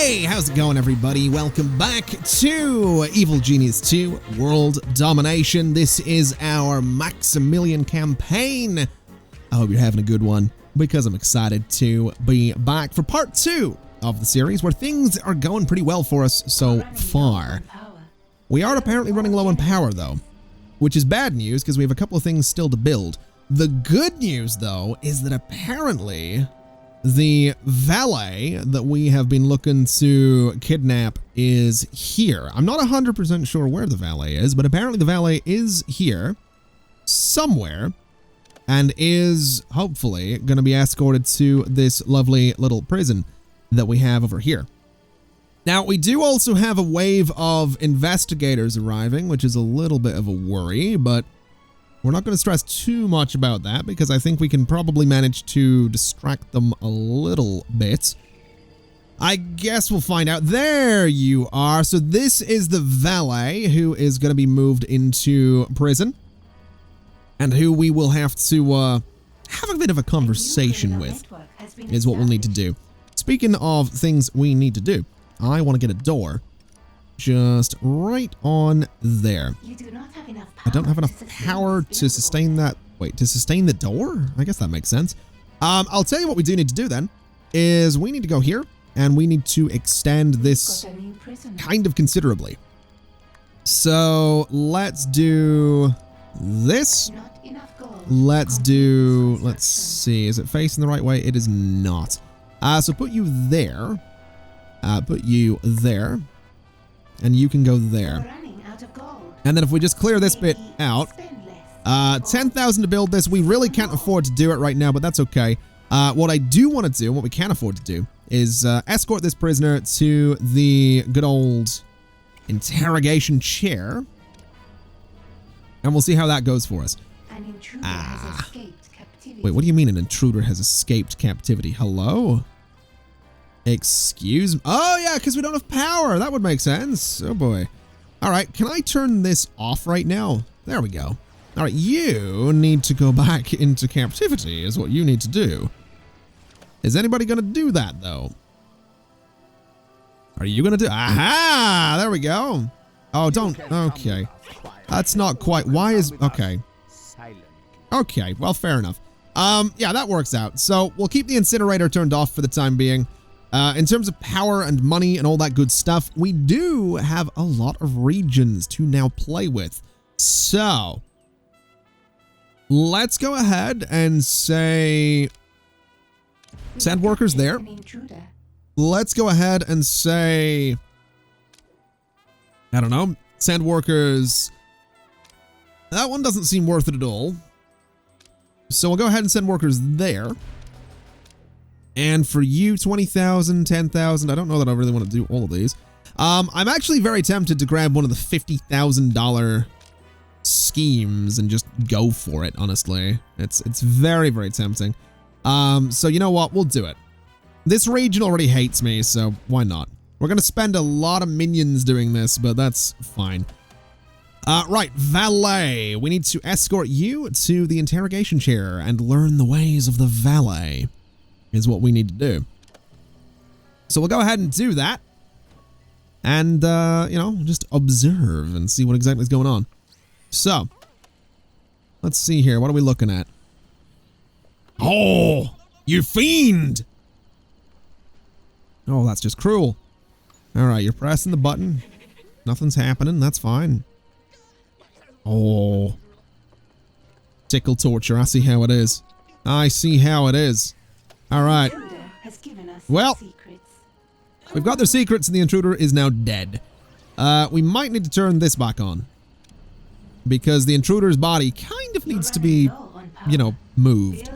Hey, how's it going, everybody? Welcome back to Evil Genius 2 World Domination. This is our Maximilian campaign. I hope you're having a good one, because I'm excited to be back for part 2 of the series, where things are going pretty well for us so far. We are apparently running low on power, though, which is bad news, because we have a couple of things still to build. The good news, though, is that apparently the valet that we have been looking to kidnap is here. I'm not 100% sure where the valet is, but apparently the valet is here somewhere and is hopefully going to be escorted to this lovely little prison that we have over here. Now, we do also have a wave of investigators arriving, which is a little bit of a worry, but we're not going to stress too much about that because I think we can probably manage to distract them a little bit. I guess we'll find out. There you are. So this is the valet who is going to be moved into prison and who we will have to have a bit of a conversation with is what we'll need to do. Speaking of things we need to do, I want to get a door just right on there. I don't have enough power to sustain that. Wait, to sustain the door? I guess that makes sense. I'll tell you what we do need to do then, is we need to go here, and we need to extend this kind of considerably. So, let's do this. Let's see, is it facing the right way? It is not. So put you there. Put you there. And you can go there. And then if we just clear this bit out, 10,000 to build this. We really can't afford to do it right now, but that's okay. What I do want to do, and what we can afford to do, is escort this prisoner to the good old interrogation chair. And we'll see how that goes for us. Wait, what do you mean an intruder has escaped captivity? Hello? Excuse me. Oh, yeah, because we don't have power. That would make sense. Oh, boy. All right, can I turn this off right now? There we go. All right, you need to go back into captivity is what you need to do. Is anybody going to do that, though? Are you going to do... Aha! There we go. Oh, don't... Okay. That's not quite... Why is... Okay. Okay, well, fair enough. Yeah, that works out. So we'll keep the incinerator turned off for the time being. In terms of power and money and all that good stuff, we do have a lot of regions to now play with. So, let's go ahead and say, send workers there. Let's go ahead and say, I don't know, send workers. That one doesn't seem worth it at all. So we'll go ahead and send workers there. And for you, 20,000, 10,000. I don't know that I really want to do all of these. I'm actually very tempted to grab one of the $50,000 schemes and just go for it, honestly. It's very, very tempting. So you know what? We'll do it. This region already hates me, so why not? We're going to spend a lot of minions doing this, but that's fine. Right, valet. We need to escort you to the interrogation chair and learn the ways of the valet. Is what we need to do. So we'll go ahead and do that. And, you know, just observe and see what exactly is going on. So, let's see here. What are we looking at? Oh, you fiend! Oh, that's just cruel. Alright, you're pressing the button. Nothing's happening. That's fine. Oh. Tickle torture. I see how it is. I see how it is. All right. Well, we've got their secrets and the intruder is now dead. We might need to turn this back on because the intruder's body kind of needs to be, you know, moved.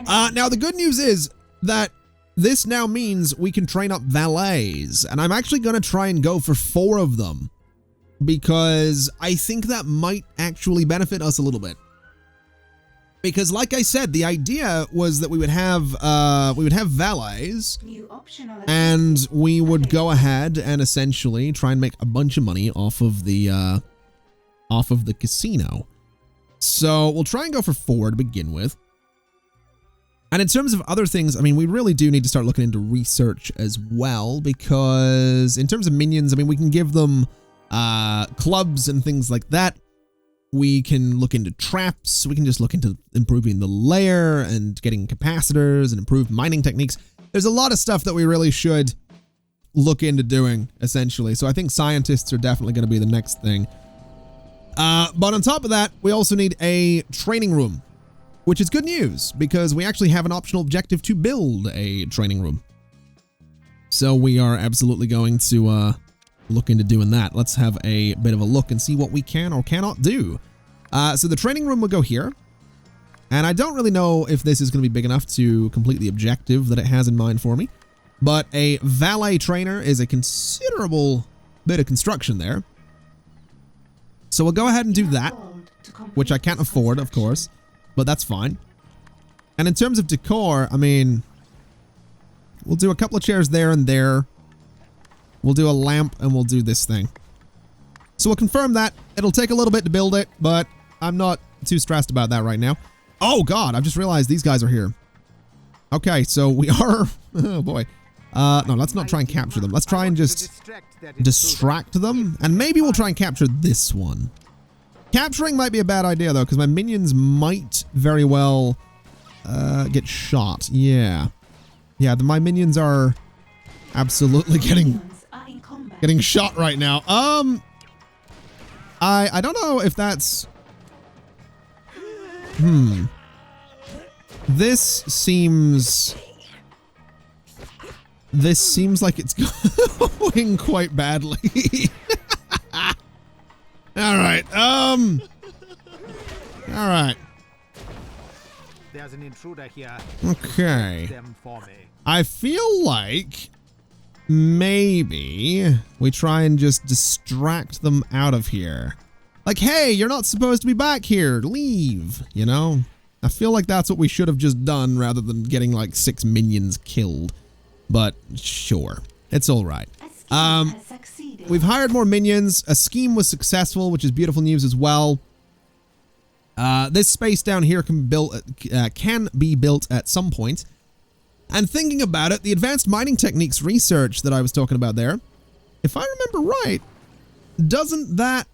Now, the good news is that this now means we can train up valets, and I'm actually going to try and go for 4 of them because I think that might actually benefit us a little bit. Because, like I said, the idea was that we would have valets, and we would go ahead and essentially try and make a bunch of money off of the casino. So we'll try and go for 4 to begin with. And in terms of other things, I mean, we really do need to start looking into research as well, because in terms of minions, I mean, we can give them clubs and things like that. We can look into traps. We can just look into improving the lair and getting capacitors and improved mining techniques. There's a lot of stuff that we really should look into doing, essentially. So I think scientists are definitely going to be the next thing. But on top of that, we also need a training room, which is good news because we actually have an optional objective to build a training room. So we are absolutely going to look into doing that. Let's have a bit of a look and see what we can or cannot do. So the training room will go here. And I don't really know if this is going to be big enough to complete the objective that it has in mind for me. But a valet trainer is a considerable bit of construction there. So we'll go ahead and do that, which I can't afford, of course. But that's fine. And in terms of decor, I mean, we'll do a couple of chairs there and there. We'll do a lamp and we'll do this thing. So we'll confirm that. It'll take a little bit to build it, but I'm not too stressed about that right now. Oh God, I've just realized these guys are here. Okay, so we are, oh boy. No, let's not try and capture them. Let's try and just distract them. And maybe we'll try and capture this one. Capturing might be a bad idea though, because my minions might very well get shot. Yeah. Yeah, my minions are absolutely getting shot right now. I don't know if that's... This seems like it's going quite badly. All right. All right. There's an intruder here. Okay. I feel like maybe we try and just distract them out of here. Like, hey, you're not supposed to be back here. Leave, you know? I feel like that's what we should have just done rather than getting like 6 minions killed. But sure, it's all right. We've hired more minions. A scheme was successful, which is beautiful news as well. This space down here can be built at some point. And thinking about it, the advanced mining techniques research that I was talking about there, if I remember right, doesn't that...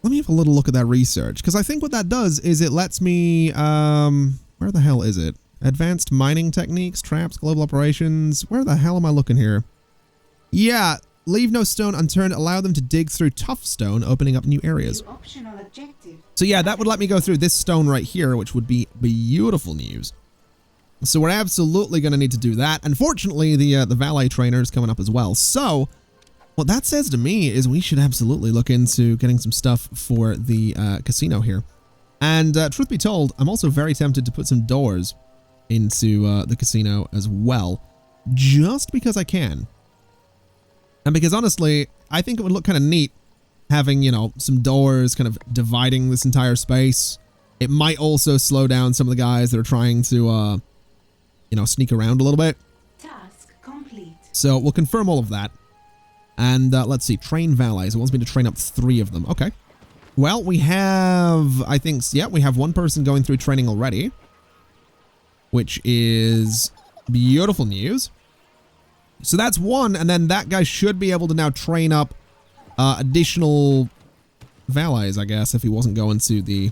Let me have a little look at that research, because I think what that does is it lets me... where the hell is it? Advanced mining techniques, traps, global operations. Where the hell am I looking here? Yeah, leave no stone unturned. Allow them to dig through tough stone, opening up new areas. So yeah, that would let me go through this stone right here, which would be beautiful news. So we're absolutely going to need to do that. Unfortunately, the valet trainer is coming up as well. So what that says to me is we should absolutely look into getting some stuff for the casino here. And truth be told, I'm also very tempted to put some doors into the casino as well, just because I can. And because honestly, I think it would look kind of neat having, you know, some doors kind of dividing this entire space. It might also slow down some of the guys that are trying to, you know, sneak around a little bit. Task complete. So we'll confirm all of that. And let's see, train valets. It wants me to train up 3 of them. Okay. Well, we have, I think, yeah, we have 1 person going through training already, which is beautiful news. So that's 1, and then that guy should be able to now train up additional valets, I guess, if he wasn't going to the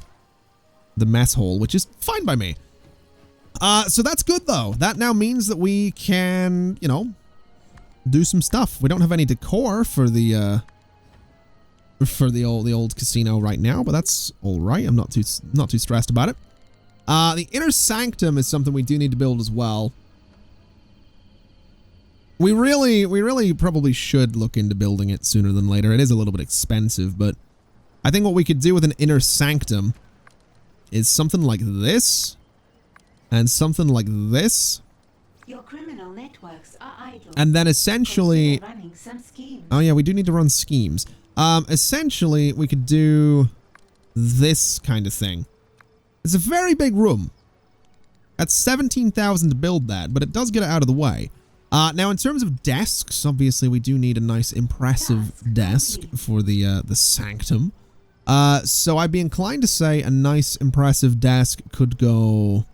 mess hall, which is fine by me. So that's good, though. That now means that we can, you know, do some stuff. We don't have any decor for the old casino right now, but that's all right. I'm not too stressed about it. The Inner Sanctum is something we do need to build as well. We really probably should look into building it sooner than later. It is a little bit expensive, but I think what we could do with an Inner Sanctum is something like this and something like this. Your criminal networks are idle. And then essentially... Running some schemes. Oh yeah, we do need to run schemes. Essentially, we could do this kind of thing. It's a very big room. That's 17,000 to build that, but it does get it out of the way. Now, in terms of desks, obviously we do need a nice, impressive desk for the sanctum. So I'd be inclined to say a nice, impressive desk could go...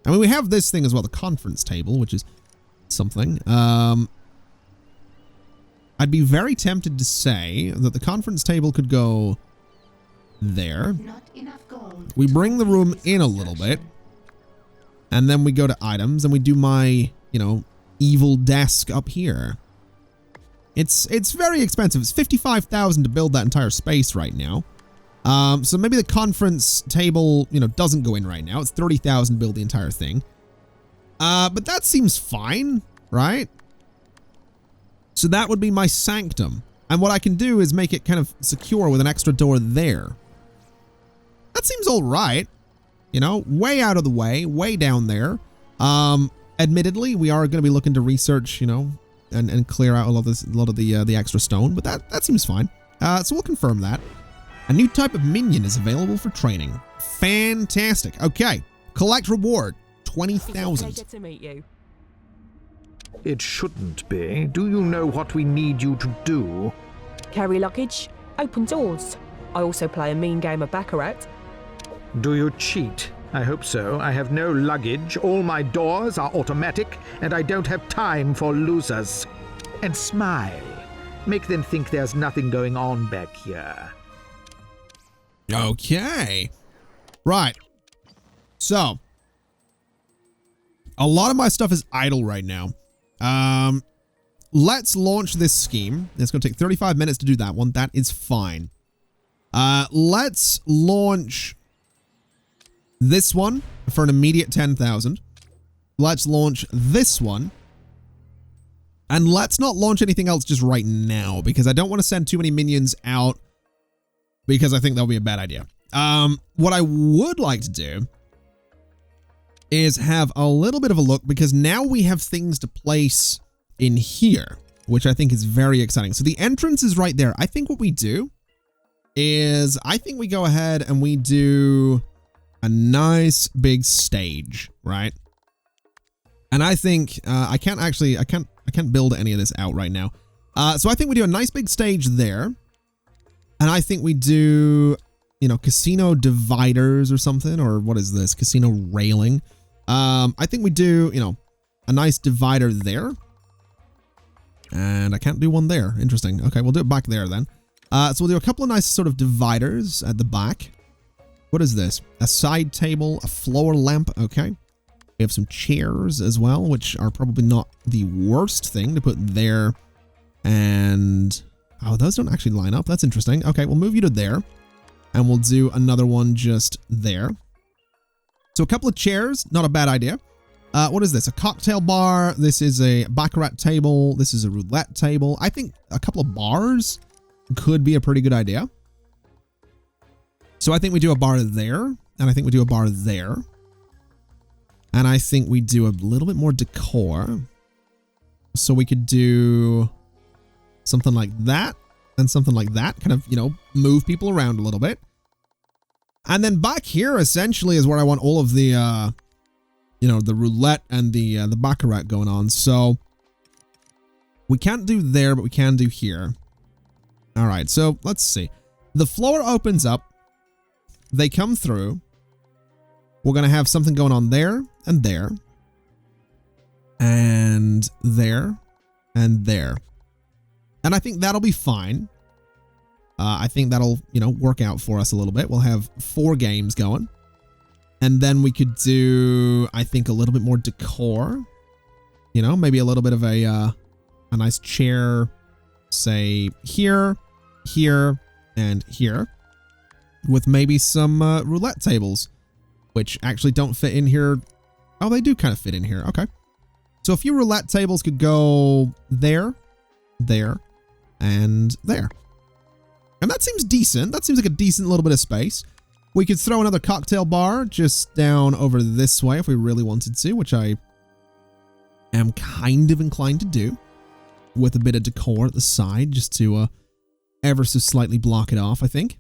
I mean, we have this thing as well, the conference table, which is something. I'd be very tempted to say that the conference table could go there. Not enough gold. We bring the room in a little bit. And then we go to items and we do my, you know, evil desk up here. It's very expensive. It's 55,000 to build that entire space right now. So maybe the conference table, you know, doesn't go in right now. It's 30,000 to build the entire thing. But that seems fine, right? So that would be my sanctum. And what I can do is make it kind of secure with an extra door there. That seems all right. You know, way out of the way down there. Admittedly, we are going to be looking to research, you know, and clear out a lot of the extra stone, but that seems fine. So we'll confirm that. A new type of minion is available for training. Fantastic. Okay, collect reward 20,000. Pleasure to meet you. It shouldn't be. Do you know what we need you to do? Carry luggage, open doors. I also play a mean game of baccarat. Do you cheat? I hope so. I have no luggage, all my doors are automatic, and I don't have time for losers. And smile. Make them think there's nothing going on back here. Okay. Right. So, a lot of my stuff is idle right now. Let's launch this scheme. It's going to take 35 minutes to do that one. That is fine. Let's launch this one for an immediate 10,000. Let's launch this one. And let's not launch anything else just right now, because I don't want to send too many minions out, because I think that'll be a bad idea. What I would like to do is have a little bit of a look, because now we have things to place in here, which I think is very exciting. So the entrance is right there. I think what we do is, I think we go ahead and we do a nice big stage, right? And I think I can't build any of this out right now. So I think we do a nice big stage there. And I think we do, you know, casino dividers or something, or what is this? Casino railing. I think we do, you know, a nice divider there. And I can't do one there. Interesting. Okay, we'll do it back there then. So we'll do a couple of nice sort of dividers at the back. What is this? A side table, a floor lamp. Okay. We have some chairs as well, which are probably not the worst thing to put there. And oh, those don't actually line up. That's interesting. Okay, we'll move you to there. And we'll do another one just there. So a couple of chairs, not a bad idea. What is this? A cocktail bar. This is a baccarat table. This is a roulette table. I think a couple of bars could be a pretty good idea. So I think we do a bar there. And I think we do a bar there. And I think we do a little bit more decor. So we could do something like that and something like that. Kind of, you know, move people around a little bit. And then back here essentially is where I want all of the, you know, the roulette and the baccarat going on. So we can't do there, but we can do here. All right, so let's see. The floor opens up. They come through. We're going to have something going on there and there. And there and there. And I think that'll be fine. I think that'll, you know, work out for us a little bit. We'll have 4 games going. And then we could do, I think, a little bit more decor. You know, maybe a little bit of a nice chair, say, here, here, and here. With maybe some roulette tables, which actually don't fit in here. Oh, they do kind of fit in here. Okay. So a few roulette tables could go there, there, and there. And that seems decent. That seems like a decent little bit of space. We could throw another cocktail bar just down over this way if we really wanted to, which I am kind of inclined to do. With a bit of decor at the side, just to ever so slightly block it off, I think.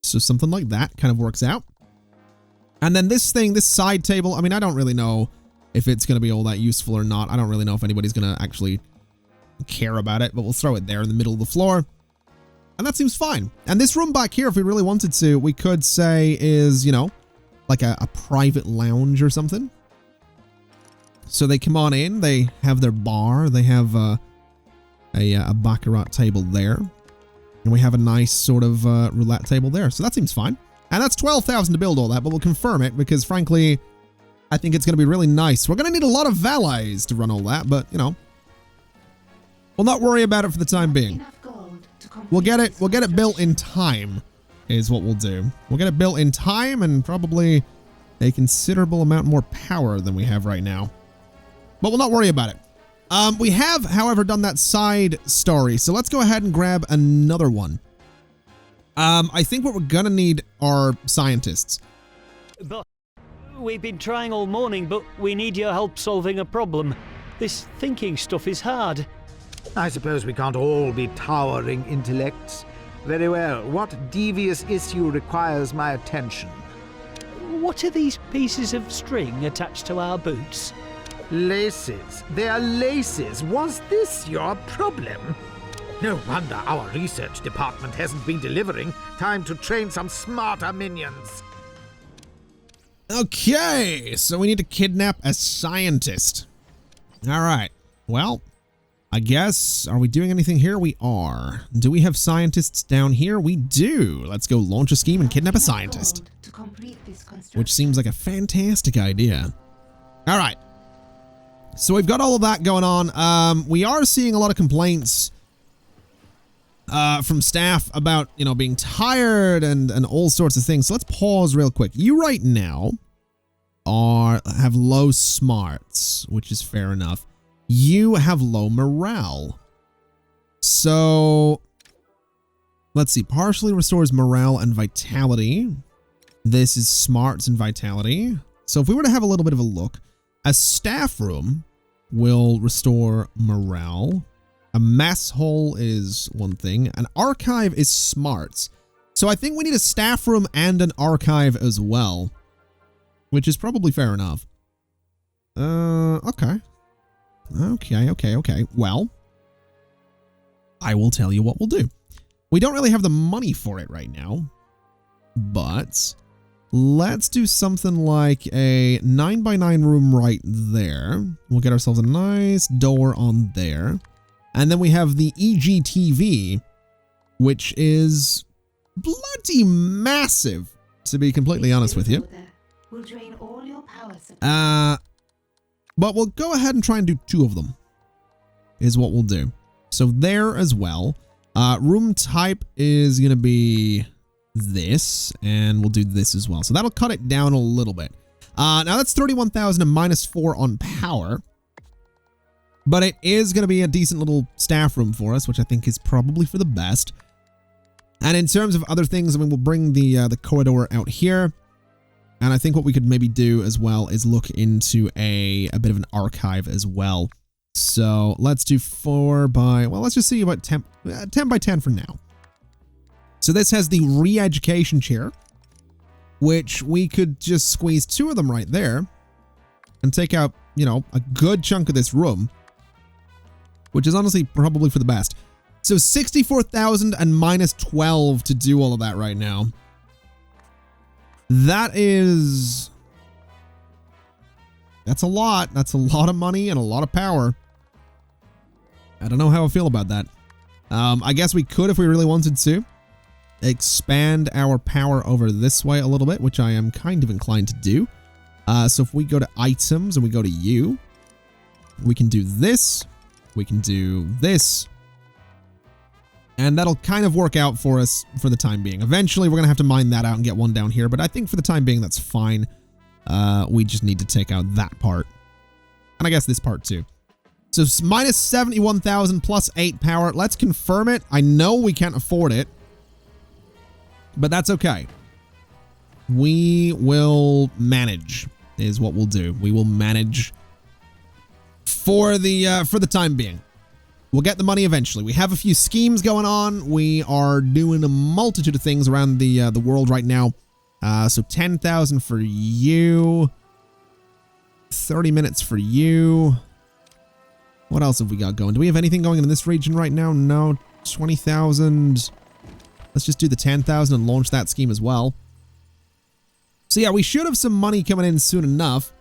So something like that kind of works out. And then this thing, this side table, I mean, I don't really know if it's going to be all that useful or not. I don't really know if anybody's going to actually care about it, but we'll throw it there in the middle of the floor. And that seems fine. And this room back here, if we really wanted to, we could say is, you know, like a private lounge or something. So they come on in, they have their bar, they have a baccarat table there. And we have a nice sort of roulette table there. So that seems fine. And that's 12,000 to build all that, but we'll confirm it because frankly, I think it's going to be really nice. We're going to need a lot of valets to run all that, but you know, we'll not worry about it for the time being. We'll get it built in time is what we'll do. We'll get it built in time and probably a considerable amount more power than we have right now. But we'll not worry about it. We have, however, done that side story. So let's go ahead and grab another one. I think what we're gonna need are scientists. But we've been trying all morning, but we need your help solving a problem. This thinking stuff is hard. I suppose we can't all be towering intellects. Very well. What devious issue requires my attention? What are these pieces of string attached to our boots? Laces. They are laces. Was this your problem? No wonder our research department hasn't been delivering. Time to train some smarter minions. Okay, so we need to kidnap a scientist. All right. Well, I guess, are we doing anything here? We are. Do we have scientists down here? We do. Let's go launch a scheme and kidnap a scientist. Which seems like a fantastic idea. All right. So we've got all of that going on. We are seeing a lot of complaints from staff about, you know, being tired and all sorts of things. So let's pause real quick. You right now have low smarts, which is fair enough. You have low morale. So let's see. Partially restores morale and vitality. This is smarts and vitality. So if we were to have a little bit of a look, a staff room will restore morale. A mess hole is one thing. An archive is smarts. So I think we need a staff room and an archive as well, which is probably fair enough. Okay. Okay. Well, I will tell you what we'll do. We don't really have the money for it right now, but let's do something like a 9x9 room right there. We'll get ourselves a nice door on there. And then we have the EGTV, which is bloody massive, to be completely honest with you. Will drain all your power supply. But we'll go ahead and try and do 2 of them, is what we'll do. So there as well. Room type is going to be this, and we'll do this as well. So that'll cut it down a little bit. Now that's 31,000 and -4 on power. But it is going to be a decent little staff room for us, which I think is probably for the best. And in terms of other things, I mean, we'll bring the corridor out here. And I think what we could maybe do as well is look into a bit of an archive as well. So let's do 4 by, well, let's just see about 10 by 10 for now. So this has the re-education chair, which we could just squeeze 2 of them right there and take out, you know, a good chunk of this room, which is honestly probably for the best. So 64,000 and -12 to do all of that right now. That's a lot. That's a lot of money and a lot of power. I don't know how I feel about that. I guess we could, if we really wanted to, expand our power over this way a little bit, which I am kind of inclined to do. So if we go to items and we go to you, we can do this. We can do this. And that'll kind of work out for us for the time being. Eventually, we're going to have to mine that out and get one down here. But I think for the time being, that's fine. We just need to take out that part. And I guess this part too. So -71,000 plus 8 power. Let's confirm it. I know we can't afford it, but that's okay. We will manage is what we'll do. We will manage for the time being. We'll get the money eventually. We have a few schemes going on. We are doing a multitude of things around the world right now. So 10,000 for you. 30 minutes for you. What else have we got going? Do we have anything going in this region right now? No. 20,000. Let's just do the 10,000 and launch that scheme as well. So yeah, we should have some money coming in soon enough.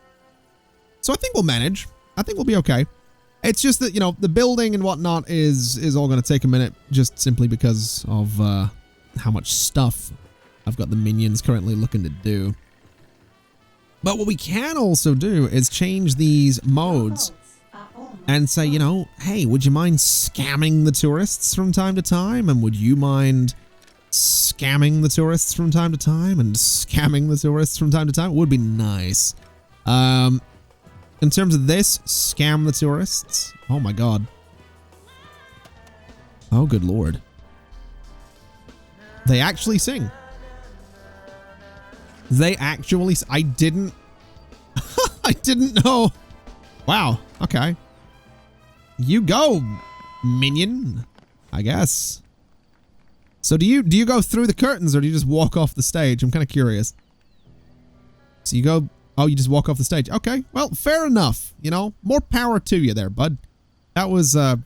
So I think we'll manage. I think we'll be okay. It's just that, you know, the building and whatnot is all going to take a minute just simply because of how much stuff I've got the minions currently looking to do. But what we can also do is change these modes and say, you know, hey, would you mind scamming the tourists from time to time? And would you mind scamming the tourists from time to time and scamming the tourists from time to time? It would be nice. In terms of this, scam the tourists. Oh my god. Oh, good lord. They actually sing. They actually... I didn't... I didn't know. Wow. Okay. You go, minion. I guess. So do you go through the curtains or do you just walk off the stage? I'm kind of curious. So you go... Oh, you just walk off the stage. Okay. Well, fair enough. You know, more power to you there, bud. That was a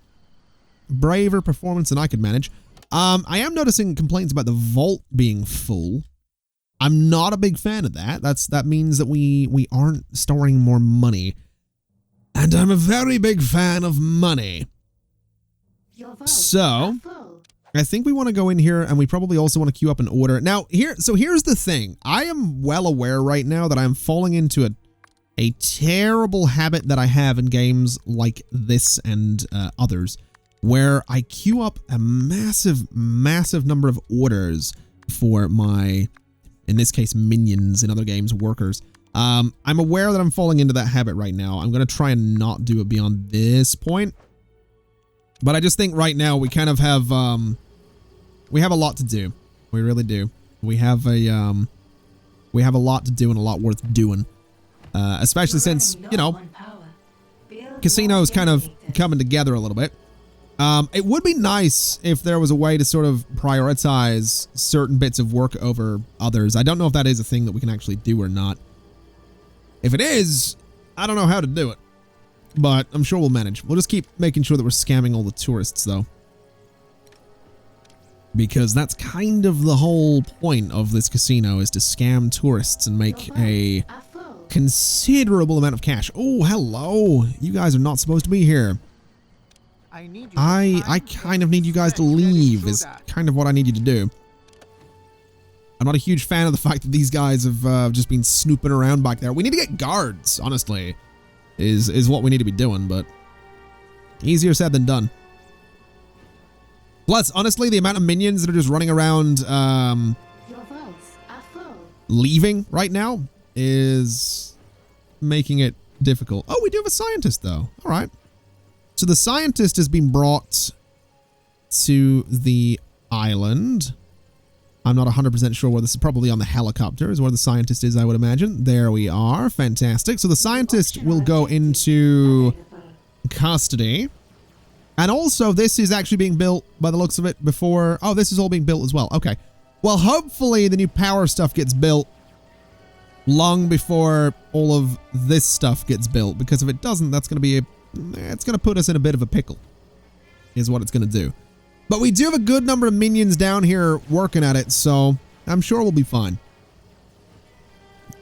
braver performance than I could manage. I am noticing complaints about the vault being full. I'm not a big fan of that. That means that we aren't storing more money. And I'm a very big fan of money. So, I think we want to go in here and we probably also want to queue up an order. Now, here's the thing. I am well aware right now that I'm falling into a terrible habit that I have in games like this and others, where I queue up a massive, massive number of orders for my, in this case, minions, in other games, workers. I'm aware that I'm falling into that habit right now. I'm going to try and not do it beyond this point. But I just think right now we kind of have, we have a lot to do. We really do. We have a lot to do and a lot worth doing. Especially since, you know, casino's kind of coming together a little bit. It would be nice if there was a way to sort of prioritize certain bits of work over others. I don't know if that is a thing that we can actually do or not. If it is, I don't know how to do it. But I'm sure we'll manage. We'll just keep making sure that we're scamming all the tourists, though. Because that's kind of the whole point of this casino, is to scam tourists and make a considerable amount of cash. Oh, hello. You guys are not supposed to be here. I kind of need you guys to leave, is kind of what I need you to do. I'm not a huge fan of the fact that these guys have just been snooping around back there. We need to get guards, honestly, is what we need to be doing, but easier said than done. Plus, honestly, the amount of minions that are just running around leaving right now is making it difficult. Oh, we do have a scientist, though. All right. So the scientist has been brought to the island. I'm not 100% sure where this is. Probably on the helicopter is where the scientist is, I would imagine. There we are. Fantastic. So the scientist will go into custody. And also, this is actually being built, by the looks of it, before... Oh, this is all being built as well. Okay. Well, hopefully the new power stuff gets built long before all of this stuff gets built. Because if it doesn't, that's going to be it's going to put us in a bit of a pickle, is what it's going to do. But we do have a good number of minions down here working at it, so I'm sure we'll be fine.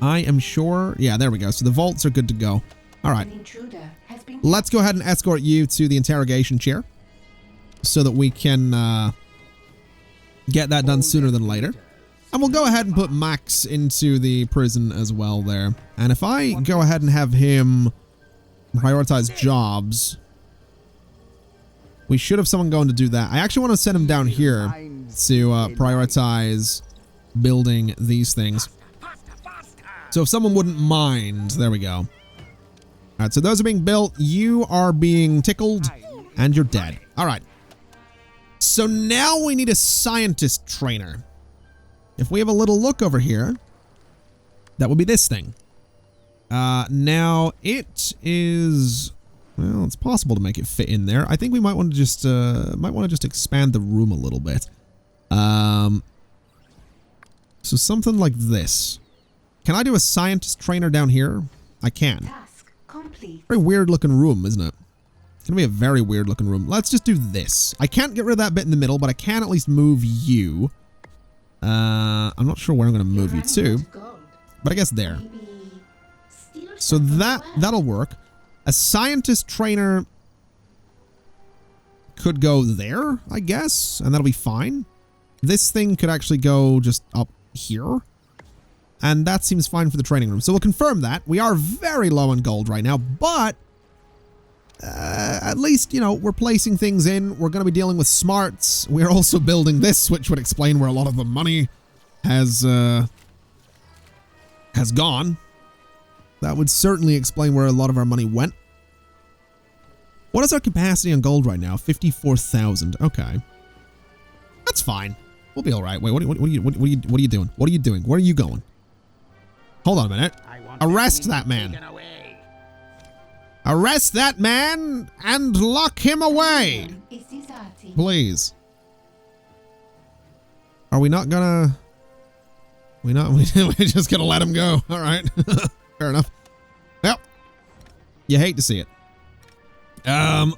I am sure... Yeah, there we go. So the vaults are good to go. All right. Let's go ahead and escort you to the interrogation chair so that we can get that done sooner than later. And we'll go ahead and put Max into the prison as well there. And if I go ahead and have him prioritize jobs, we should have someone going to do that. I actually want to send him down here to prioritize building these things. So if someone wouldn't mind, there we go. All right, so those are being built. You are being tickled, and you're dead. All right. So now we need a scientist trainer. If we have a little look over here, that would be this thing. Now it is... Well, it's possible to make it fit in there. I think we might want to just expand the room a little bit. So something like this. Can I do a scientist trainer down here? I can. Task complete. Very weird looking room, isn't it? It's gonna be a very weird looking room. Let's just do this. I can't get rid of that bit in the middle, but I can at least move you. I'm not sure where I'm gonna move you to. but I guess there. Maybe steal So some from that'll work. A scientist trainer could go there, I guess, and that'll be fine. This thing could actually go just up here. And that seems fine for the training room. So we'll confirm that. We are very low on gold right now, but at least, you know, we're placing things in. We're going to be dealing with smarts. We're also building this, which would explain where a lot of the money has gone. That would certainly explain where a lot of our money went. What is our capacity on gold right now? 54,000. Okay. That's fine. We'll be all right. Wait, what are you doing? What are you doing? Where are you going? Hold on a minute. Arrest that man. Arrest that man and lock him away. Please. Are we not gonna... We're just gonna let him go. All right. Fair enough. Well, you hate to see it.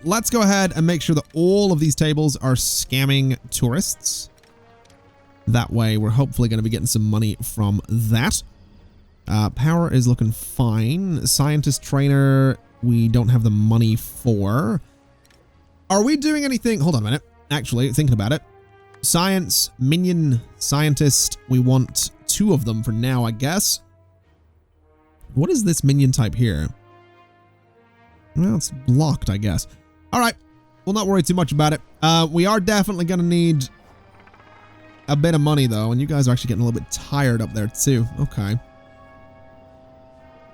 Let's go ahead and make sure that all of these tables are scamming tourists. That way, we're hopefully going to be getting some money from that. Power is looking fine. Scientist trainer, we don't have the money for. Are we doing anything? Hold on a minute. Actually, thinking about it. Science, minion, scientist. We want 2 of them for now, I guess. What is this minion type here? Well, it's blocked, I guess. All right. We'll not worry too much about it. We are definitely going to need a bit of money, though. And you guys are actually getting a little bit tired up there, too. Okay.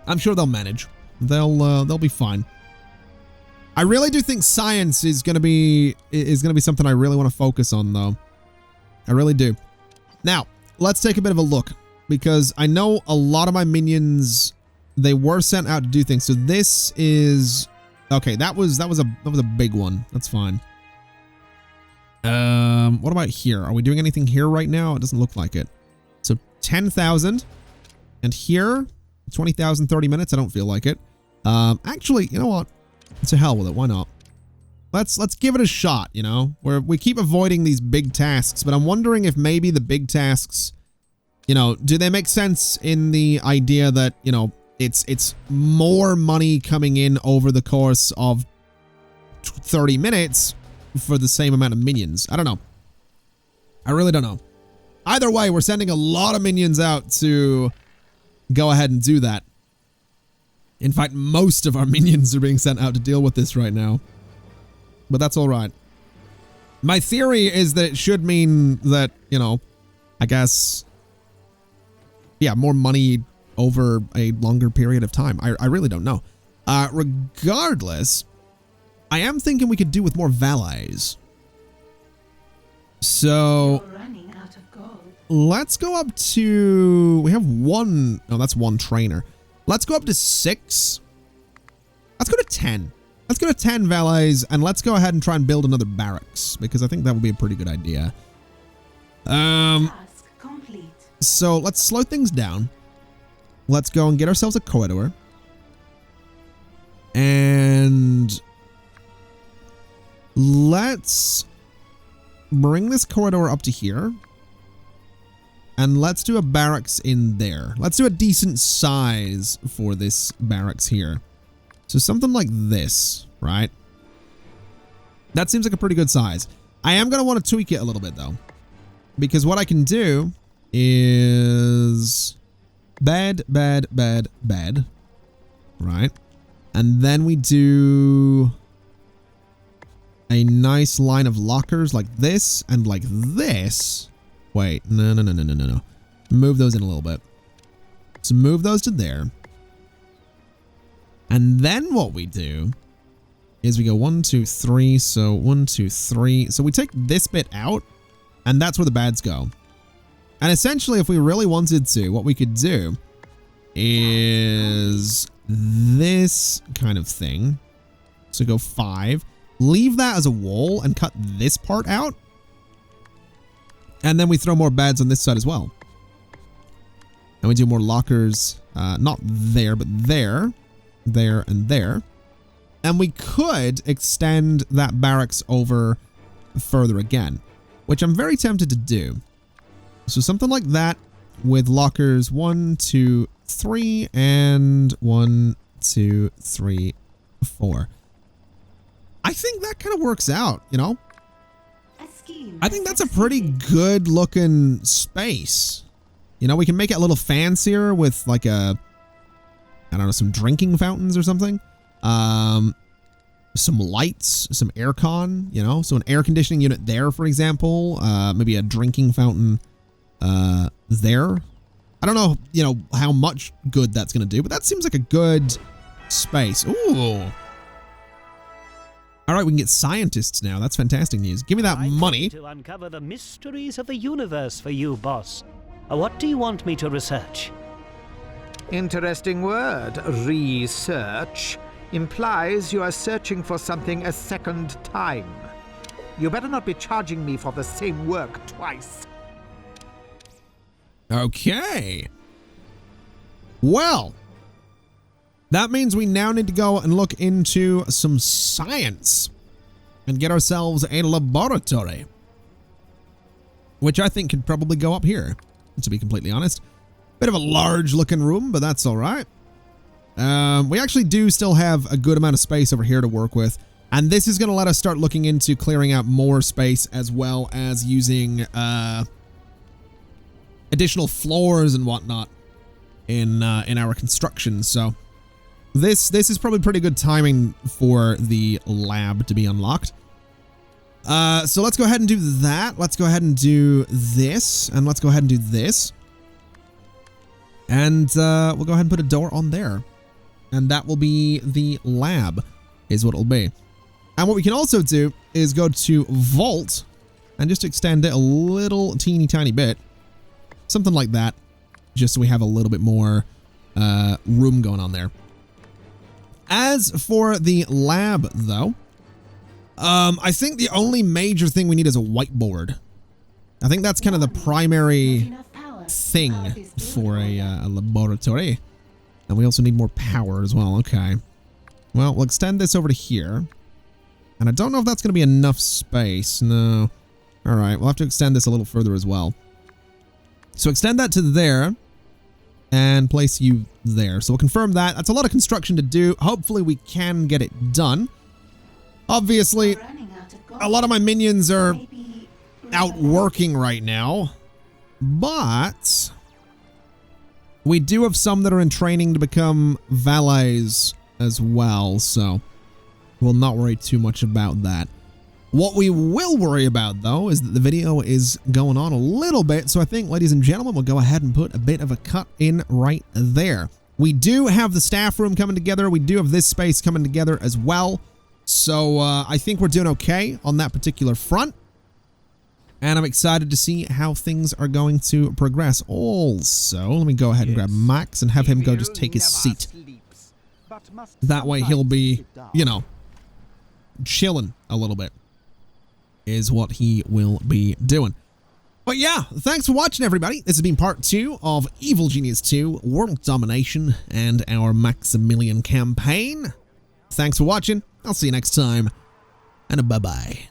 I'm sure they'll manage. They'll be fine. I really do think science is going to be something I really want to focus on, though. I really do. Now, let's take a bit of a look, because I know a lot of my minions, they were sent out to do things. So this is okay. That was a big one. That's fine. What about here? Are we doing anything here right now? It doesn't look like it. So 10,000, and here 20,000. 30 minutes. I don't feel like it. Actually, you know what? To hell with it. Why not? Let's give it a shot. You know, where we keep avoiding these big tasks, but I'm wondering if maybe the big tasks, you know, do they make sense in the idea that, you know, it's more money coming in over the course of 30 minutes for the same amount of minions. I don't know. I really don't know. Either way, we're sending a lot of minions out to go ahead and do that. In fact, most of our minions are being sent out to deal with this right now. But that's all right. My theory is that it should mean that, you know, I guess, yeah, more money over a longer period of time. I really don't know. Regardless, I am thinking we could do with more valets. So You're running out of gold. let's go up to, we have 1, no, that's 1 trainer. Let's go up to 6. Let's go to 10. Let's go to 10 valets, and let's go ahead and try and build another barracks, because I think that would be a pretty good idea. Task complete. So let's slow things down. Let's go and get ourselves a corridor. And let's bring this corridor up to here. And let's do a barracks in there. Let's do a decent size for this barracks here. So something like this, right? That seems like a pretty good size. I am going to want to tweak it a little bit, though. Because what I can do is bed, right? And then we do a nice line of lockers like this and like this. Wait, no. Move those in a little bit. So move those to there. And then what we do is we go 1, 2, 3. So 1, 2, 3. So we take this bit out, and that's where the beds go. And essentially, if we really wanted to, what we could do is this kind of thing. So go 5. Leave that as a wall and cut this part out. And then we throw more beds on this side as well. And we do more lockers, not there, but there, and there. And we could extend that barracks over further again, which I'm very tempted to do. So something like that with lockers 1, 2, 3, and 1, 2, 3, 4. I think that kind of works out, you know? I think that's a pretty good looking space. You know, we can make it a little fancier with like a, I don't know, some drinking fountains or something. Some lights, some aircon, you know, so an air conditioning unit there, for example, maybe a drinking fountain there. I don't know, you know, how much good that's going to do, but that seems like a good space. Ooh. All right, we can get scientists now. That's fantastic news. Give me that money. To uncover the mysteries of the universe for you, boss. What do you want me to research? Interesting word, research. Implies you are searching for something a second time. You better not be charging me for the same work twice. Okay. Well, that means we now need to go and look into some science and get ourselves a laboratory, which I think could probably go up here, to be completely honest. Bit of a large looking room, but that's all right. We actually do still have a good amount of space over here to work with, and this is going to let us start looking into clearing out more space as well as using additional floors and whatnot in our construction. So this is probably pretty good timing for the lab to be unlocked. So let's go ahead and do that. Let's go ahead and do this, and let's go ahead and do this. And we'll go ahead and put a door on there. And that will be the lab, is what it'll be. And what we can also do is go to Vault and just extend it a little teeny tiny bit. Something like that. Just so we have a little bit more room going on there. As for the lab, though, I think the only major thing we need is a whiteboard. I think that's kind of the primary thing for a laboratory. And we also need more power as well. Okay. Well, we'll extend this over to here. And I don't know if that's going to be enough space. No. All right. We'll have to extend this a little further as well. So extend that to there and place you there. So we'll confirm that. That's a lot of construction to do. Hopefully we can get it done. Obviously, a lot of my minions are out working right now. But we do have some that are in training to become valets as well, so we'll not worry too much about that. What we will worry about, though, is that the video is going on a little bit, so I think, ladies and gentlemen, we'll go ahead and put a bit of a cut in right there. We do have the staff room coming together. We do have this space coming together as well, so I think we're doing okay on that particular front. And I'm excited to see how things are going to progress. Also, let me go ahead and grab Max and have him go just take his seat. That way he'll be, you know, chilling a little bit is what he will be doing. But yeah, thanks for watching, everybody. This has been part 2 of Evil Genius 2, World Domination, and our Maximilian campaign. Thanks for watching. I'll see you next time, and bye-bye.